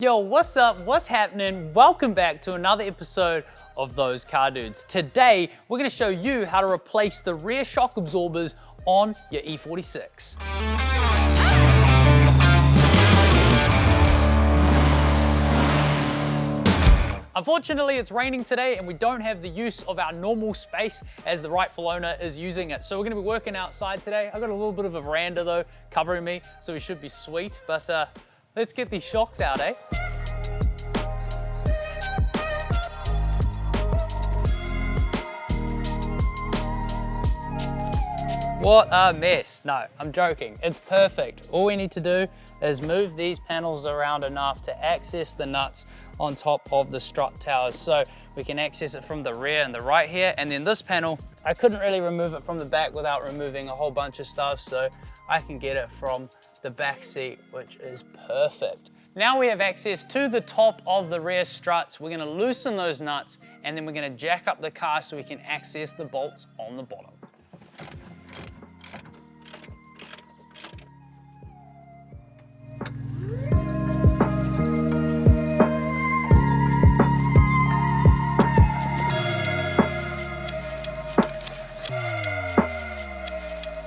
Yo, what's up? What's happening? Welcome back to another episode of Those Car Dudes. Today, we're gonna show you how to replace the rear shock absorbers on your E46. Unfortunately, it's raining today and we don't have the use of our normal space as the rightful owner is using it. So we're gonna be working outside today. I've got a little bit of a veranda though, covering me, so we should be sweet, but let's get these shocks out, eh? What a mess. No, I'm joking. It's perfect. All we need to do is move these panels around enough to access the nuts on top of the strut towers. So we can access it from the rear and the right here. And then this panel, I couldn't really remove it from the back without removing a whole bunch of stuff. So I can get it from the back seat, which is perfect. Now we have access to the top of the rear struts. We're gonna loosen those nuts and then we're gonna jack up the car so we can access the bolts on the bottom.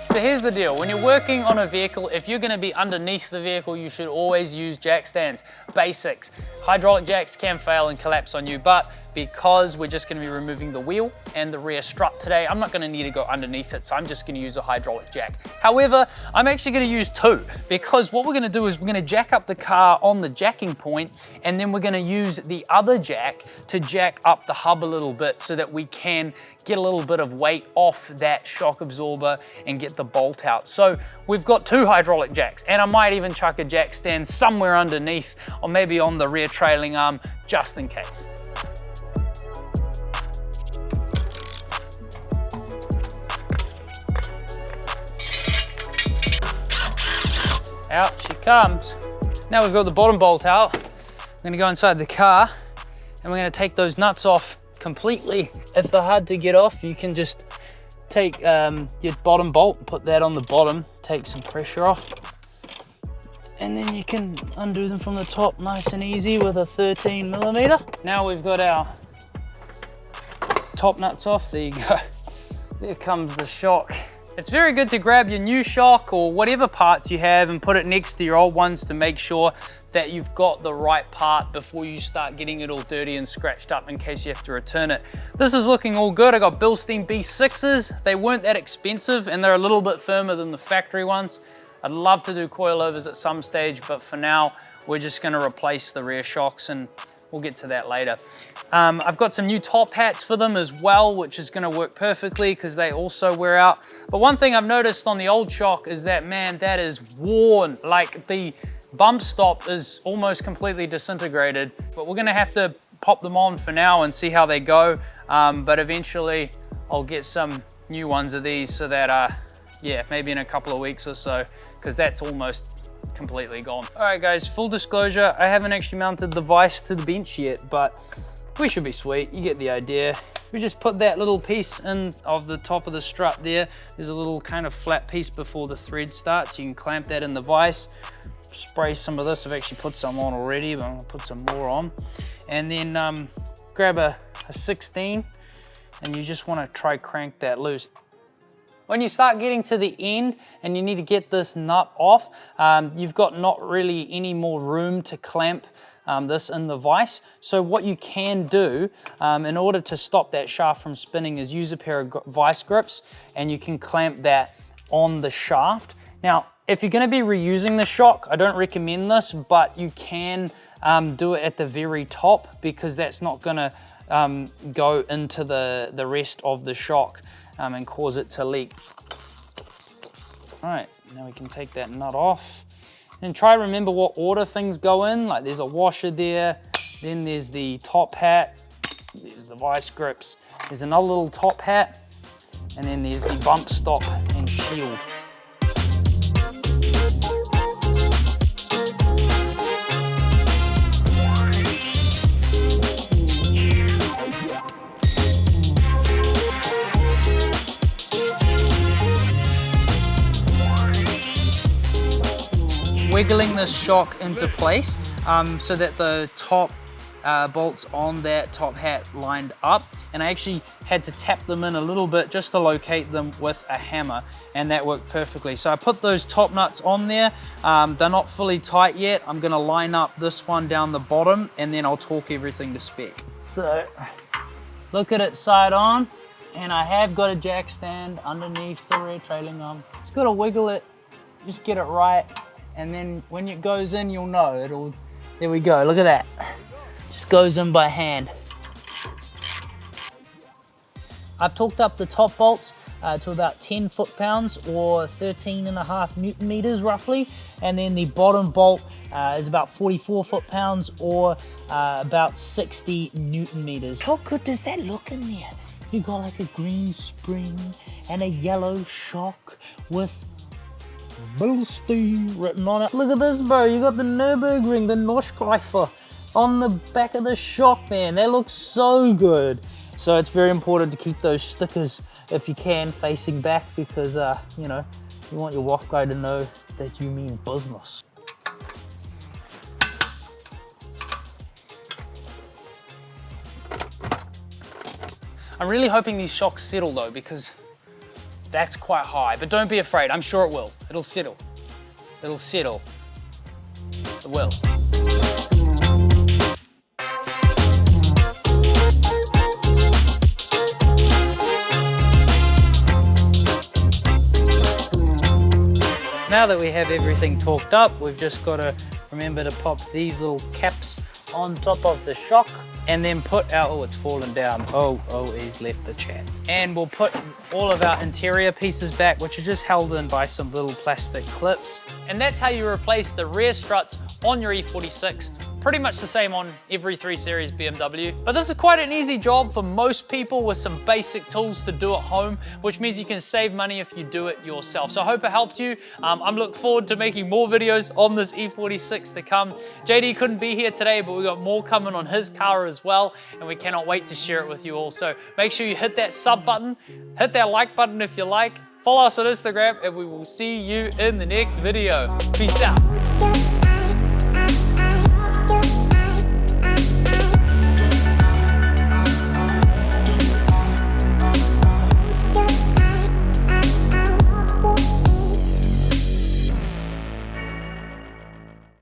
So here's the deal, when you're working on a vehicle, if you're gonna be underneath the vehicle, you should always use jack stands. Basics. Hydraulic jacks can fail and collapse on you, but because we're just gonna be removing the wheel and the rear strut today, I'm not gonna need to go underneath it, so I'm just gonna use a hydraulic jack. However, I'm actually gonna use two, because what we're gonna do is we're gonna jack up the car on the jacking point, and then we're gonna use the other jack to jack up the hub a little bit so that we can get a little bit of weight off that shock absorber and get the bolt out. So we've got two hydraulic jacks, and I might even chuck a jack stand somewhere underneath or maybe on the rear trailing arm just in case. Out she comes. Now we've got the bottom bolt out. I'm gonna go inside the car and we're gonna take those nuts off completely. If they're hard to get off, you can just take your bottom bolt, put that on the bottom, take some pressure off, and then you can undo them from the top nice and easy with a 13mm. Now we've got our top nuts off. There you go. There comes the shock. It's very good to grab your new shock or whatever parts you have and put it next to your old ones to make sure that you've got the right part before you start getting it all dirty and scratched up in case you have to return it. This is looking all good. I got Bilstein B6s. They weren't that expensive and they're a little bit firmer than the factory ones. I'd love to do coilovers at some stage, but for now, we're just gonna replace the rear shocks and we'll get to that later. I've got some new top hats for them as well, which is gonna work perfectly because they also wear out. But one thing I've noticed on the old shock is that, man, that is worn. Like the bump stop is almost completely disintegrated, but we're gonna have to pop them on for now and see how they go. But eventually I'll get some new ones of these so that, yeah, maybe in a couple of weeks or so, because that's almost completely gone. All right guys, full disclosure, I haven't actually mounted the vise to the bench yet, but we should be sweet, you get the idea. We just put that little piece in of the top of the strut there. There's a little kind of flat piece before the thread starts. You can clamp that in the vise, spray some of this. I've actually put some on already, but I'm gonna put some more on. And then grab a 16 and you just wanna try crank that loose. When you start getting to the end and you need to get this nut off, you've got not really any more room to clamp this in the vise. So what you can do in order to stop that shaft from spinning is use a pair of vice grips and you can clamp that on the shaft. Now, if you're gonna be reusing the shock, I don't recommend this, but you can do it at the very top because that's not gonna go into the rest of the shock and cause it to leak. All right, now we can take that nut off. And try to remember what order things go in. Like there's a washer there, then there's the top hat, there's the vice grips, there's another little top hat, and then there's the bump stop and shield. Wiggling this shock into place so that the top bolts on that top hat lined up, and I actually had to tap them in a little bit just to locate them with a hammer, and that worked perfectly. So I put those top nuts on there. They're not fully tight yet. I'm gonna line up this one down the bottom, and then I'll torque everything to spec. So look at it side on, and I have got a jack stand underneath the rear trailing arm. Just gotta wiggle it, just get it right, and then when it goes in, you'll know. There we go, look at that. Just goes in by hand. I've torqued up the top bolts to about 10 foot-pounds or 13.5 Newton meters roughly, and then the bottom bolt is about 44 foot-pounds or about 60 Newton meters. How good does that look in there? You got like a green spring and a yellow shock with Bilstein written on it. Look at this, bro. You got the Nürburgring, the Nordschleife on the back of the shock, man. That looks so good. So it's very important to keep those stickers, if you can, facing back, because you know, you want your WAF guy to know that you mean business. I'm really hoping these shocks settle though, because that's quite high, but don't be afraid. I'm sure it will. It'll settle. It'll settle. It will. Now that we have everything torqued up, we've just got to remember to pop these little caps on top of the shock, and then put our, oh, it's fallen down. Oh, he's left the chat. And we'll put all of our interior pieces back, which are just held in by some little plastic clips. And that's how you replace the rear struts on your E46. Pretty much the same on every 3 Series BMW. But this is quite an easy job for most people with some basic tools to do at home, which means you can save money if you do it yourself. So I hope it helped you. I'm looking forward to making more videos on this E46 to come. JD couldn't be here today, but we got more coming on his car as well, and we cannot wait to share it with you all. So make sure you hit that sub button, hit that like button if you like, follow us on Instagram, and we will see you in the next video. Peace out.